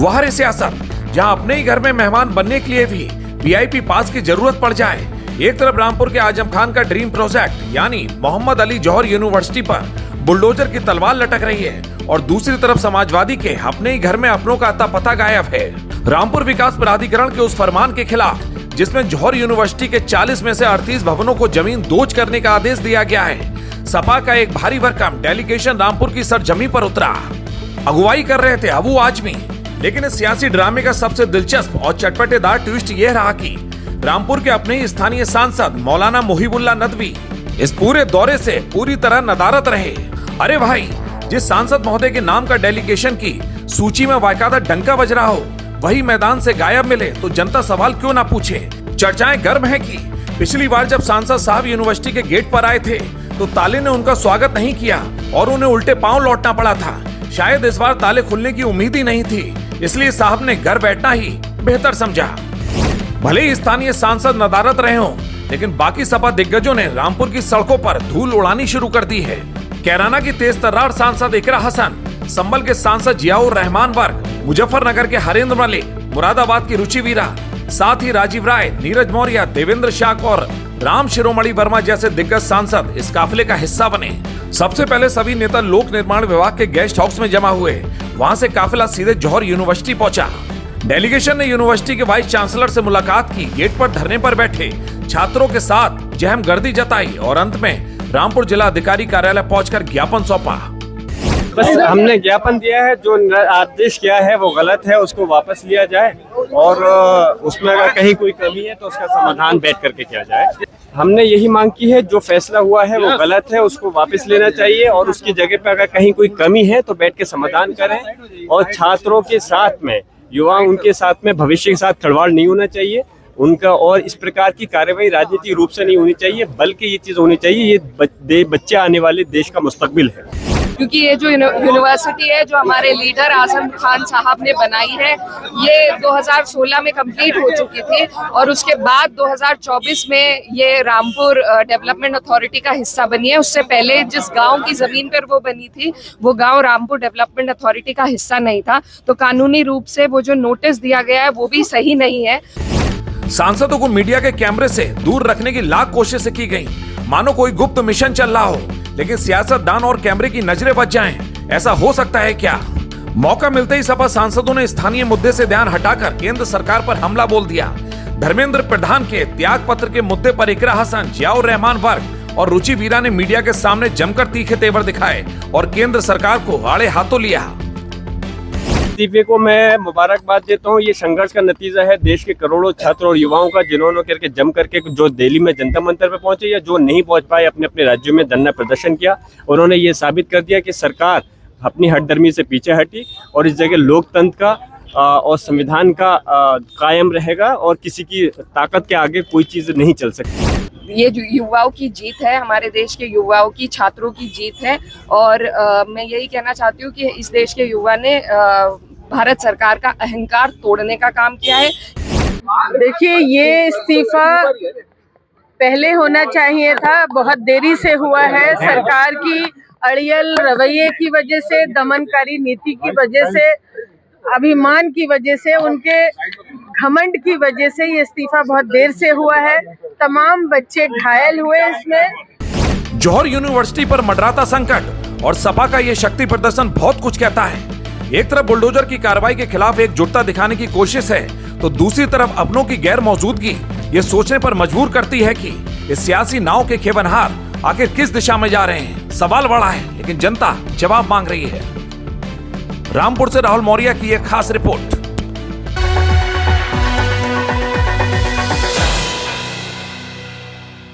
फुहारे सियासत, जहां अपने ही घर में मेहमान बनने के लिए भी वीआईपी पास की जरूरत पड़ जाए। एक तरफ रामपुर के आजम खान का ड्रीम प्रोजेक्ट यानी मोहम्मद अली जौहर यूनिवर्सिटी पर बुलडोजर की तलवार लटक रही है, और दूसरी तरफ समाजवादी के अपने ही घर में अपनों का अता पता गायब है। रामपुर विकास प्राधिकरण के उस फरमान के खिलाफ जिसमें जौहर यूनिवर्सिटी के 40 में से 38 भवनों को जमीन दोज करने का आदेश दिया गया है, सपा का एक भारी भरकम डेलीगेशन रामपुर की सरजमी पर उतरा। अगुवाई कर रहे थे अबू आजमी। लेकिन इस सियासी ड्रामे का सबसे दिलचस्प और चटपटेदार ट्विस्ट यह रहा कि रामपुर के अपने ही स्थानीय सांसद मौलाना मुहिबुल्लाह नदवी इस पूरे दौरे से पूरी तरह नदारद रहे। अरे भाई, जिस सांसद महोदय के नाम का डेलीगेशन की सूची में बाकायदा डंका बज रहा हो, वही मैदान से गायब मिले तो जनता सवाल क्यों ना पूछे। चर्चाएं गर्म है कि पिछली बार जब सांसद साहब यूनिवर्सिटी के गेट पर आए थे तो ताले ने उनका स्वागत नहीं किया और उन्हें उल्टे पांव लौटना पड़ा था। शायद इस बार ताले खुलने की उम्मीद ही नहीं थी, इसलिए साहब ने घर बैठना ही बेहतर समझा। भले ही स्थानीय सांसद नदारद रहे हों, लेकिन बाकी सपा दिग्गजों ने रामपुर की सड़कों पर धूल उड़ानी शुरू कर दी है। कैराना की तेज तर्रार सांसद इकरा हसन, संभल के सांसद जियाउर रहमान वर्ग, मुजफ्फरनगर के हरेंद्र मलिक, मुरादाबाद की रुचि वीरा, साथ ही राजीव राय, नीरज मौर्य, देवेंद्र शाक और राम शिरोमणि वर्मा जैसे दिग्गज सांसद इस काफिले का हिस्सा बने। सबसे पहले सभी नेता लोक निर्माण विभाग के गेस्ट हाउस में जमा हुए। वहां से काफिला सीधे जौहर यूनिवर्सिटी पहुंचा। डेलीगेशन ने यूनिवर्सिटी के वाइस चांसलर से मुलाकात की, गेट पर धरने पर बैठे छात्रों के साथ जहमगर्दी जताई और अंत में रामपुर जिला अधिकारी कार्यालय पहुंचकर ज्ञापन सौंपा। बस हमने ज्ञापन दिया है, जो आदेश किया है वो गलत है, उसको वापस लिया जाए और उसमें अगर कहीं कोई कमी है तो उसका समाधान बैठ करके किया जाए। हमने यही मांग की है, जो फैसला हुआ है वो गलत है, उसको वापस लेना चाहिए और उसकी जगह पे अगर कहीं कोई कमी है तो बैठ के समाधान करें। और छात्रों के साथ में, युवा उनके साथ में, भविष्य के साथ खिलवाड़ नहीं होना चाहिए उनका, और इस प्रकार की कार्यवाही राजनीतिक रूप से नहीं होनी चाहिए, बल्कि ये चीज होनी चाहिए, ये बच्चे आने वाले देश का मुस्तकबिल है। क्योंकि ये जो यूनिवर्सिटी है जो हमारे लीडर आजम खान साहब ने बनाई है, ये 2016 में कंप्लीट हो चुकी थी और उसके बाद 2024 में ये रामपुर डेवलपमेंट अथॉरिटी का हिस्सा बनी है। उससे पहले जिस गांव की जमीन पर वो बनी थी वो गांव रामपुर डेवलपमेंट अथॉरिटी का हिस्सा नहीं था, तो कानूनी रूप से वो जो नोटिस दिया गया है वो भी सही नहीं है। सांसदों को मीडिया के कैमरे से दूर रखने की लाख कोशिशें की गई, मानो कोई गुप्त मिशन चल रहा हो, लेकिन सियासतदान और कैमरे की नजरें बच जाएं, ऐसा हो सकता है क्या? मौका मिलते ही सपा सांसदों ने स्थानीय मुद्दे से ध्यान हटाकर केंद्र सरकार पर हमला बोल दिया। धर्मेंद्र प्रधान के त्याग पत्र के मुद्दे पर इकरा हसन, जियाउर रहमान वर्ग और रुचि वीरा ने मीडिया के सामने जमकर तीखे तेवर दिखाए और केंद्र सरकार को आड़े हाथों लिया। इस्तीफे को मैं मुबारकबाद देता हूँ। ये संघर्ष का नतीजा है देश के करोड़ों छात्रों और युवाओं का, जिन्होंने करके जम करके जो दिल्ली में जनता मंतर पे पहुंचे या जो नहीं पहुंच पाए अपने अपने राज्यों में धरना प्रदर्शन किया। उन्होंने ये साबित कर दिया कि सरकार अपनी हठधर्मी से पीछे हटी और इस जगह लोकतंत्र का और संविधान का कायम रहेगा और किसी की ताकत के आगे कोई चीज़ नहीं चल सकती। ये जो युवाओं की जीत है, हमारे देश के युवाओं की, छात्रों की जीत है और मैं यही कहना चाहती हूँ कि इस देश के युवा ने भारत सरकार का अहंकार तोड़ने का काम किया है। देखिए, ये इस्तीफा पहले होना चाहिए था, बहुत देरी से हुआ है। सरकार की अड़ियल रवैये की वजह से, दमनकारी नीति की वजह से, अभिमान की वजह से, उनके घमंड की वजह से ये इस्तीफा बहुत देर से हुआ है। तमाम बच्चे घायल हुए इसमें। जौहर यूनिवर्सिटी पर मंडराता संकट और सपा का ये शक्ति प्रदर्शन बहुत कुछ कहता है। एक तरफ बुलडोजर की कार्रवाई के खिलाफ एकजुटता दिखाने की कोशिश है, तो दूसरी तरफ अपनों की गैर मौजूदगी ये सोचने पर मजबूर करती है कि इस सियासी नाव के खेवनहार आखिर किस दिशा में जा रहे हैं। सवाल बड़ा है, लेकिन जनता जवाब मांग रही है। रामपुर से राहुल मौर्य की एक खास रिपोर्ट।